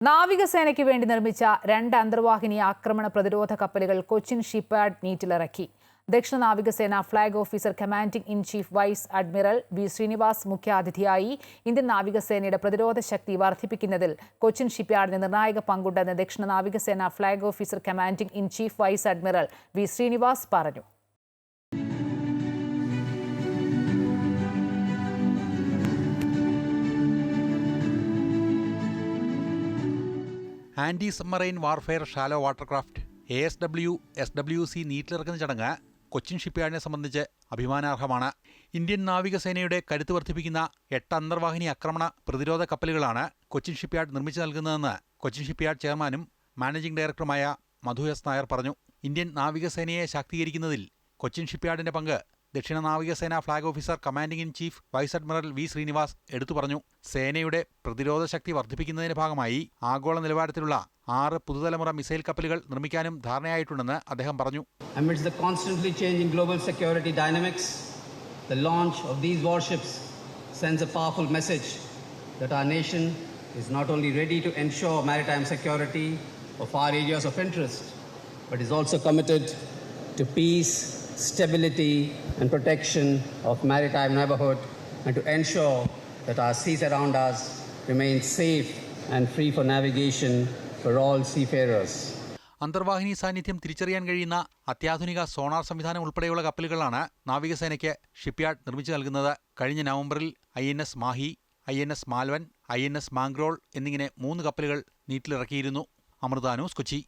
നാവികസേനയ്ക്ക് വേണ്ടി നിർമ്മിച്ച 2 അന്തർവാഹിനി ആക്രമണ പ്രതിരോധ കപ്പലുകൾ കൊച്ചിൻ ഷിപ്പ്യാർഡ് നീറ്റിലിറക്കി. ദക്ഷിണ നാവികസേന flag officer commanding in chief vice admiral V Srinivas മുഖ്യാതിഥിയായി. ഇന്ത്യൻ നാവികസേനയുടെ പ്രതിരോധ ശക്തി വർദ്ധിപ്പിക്കുന്നതിൽ കൊച്ചിൻ ഷിപ്പ്യാർഡിന് നിർണായക പങ്കുണ്ടെന്ന് ദക്ഷിണ നാവികസേന flag officer commanding in chief vice admiral V Srinivas പറഞ്ഞു. Anti submarine warfare shallow watercraft ASW/SWC നീറ്റിലിറക്കുന്ന ചടങ്ങ് കൊച്ചിൻ ഷിപ്പ്യാർഡിനെ സംബന്ധിച്ച് അഭിമാനാർഹമാണ്. ഇന്ത്യൻ നാവികസേനയുടെ കരുത്ത് വർദ്ധിപ്പിക്കുന്ന 8 അന്തർവാഹിനി ആക്രമണ പ്രതിരോധ കപ്പലുകളാണ് കൊച്ചിൻ ഷിപ്പ്യാർഡ് നിർമ്മിച്ചു നൽകുന്നതെന്ന് കൊച്ചിൻ ഷിപ്പ്യാർഡ് ചെയർമാനും മാനേജിംഗ് ഡയറക്ടറുമായ മധു എസ് നായർ പറഞ്ഞു. ഇന്ത്യൻ നാവികസേനയെ ശാക്തീകരിക്കുന്നതിൽ കൊച്ചിൻ ഷിപ്പ്യാർഡിന്റെ പങ്ക് ദക്ഷിണ നാവികസേന flag officer commanding in chief vice admiral V Srinivas എടുത്തു പറഞ്ഞു. സേനയുടെ പ്രതിരോധ ശക്തി വർദ്ധിപ്പിക്കുന്നതിന്റെ ഭാഗമായി ആഗോള നിലവാരത്തിലുള്ള 6 പുതുതലമുറ മിസൈൽ കപ്പലുകൾ നിർമ്മിക്കാനും ധാരണയായിട്ടുണ്ടെന്ന് അദ്ദേഹം പറഞ്ഞു. Amidst the constantly changing global security dynamics, the launch of these warships sends a powerful message that our nation is not only ready to ensure maritime security of our areas of interest, but is also committed to peace, stability and protection of maritime neighborhood, and to ensure that our seas around us remain safe and free for navigation for all seafarers. അന്തർവാഹിനി സാന്നിധ്യം തിരിച്ചറിയാൻ കഴിയുന്ന അത്യാധുനിക sonar സംവിധാനം ഉൾപ്പെടെയുള്ള കപ്പലുകളാണ് നാവികസേനയ്ക്ക് shipyard നിർമ്മിച്ചു നൽകുന്നത്. കഴിഞ്ഞ നവംബറിൽ INS Mahe, INS Malvan, INS Mangrol എന്നിങ്ങനെ 3 കപ്പലുകൾ നീറ്റിലിറക്കിയിരുന്നു. അമൃത ന്യൂസ്, കൊച്ചി.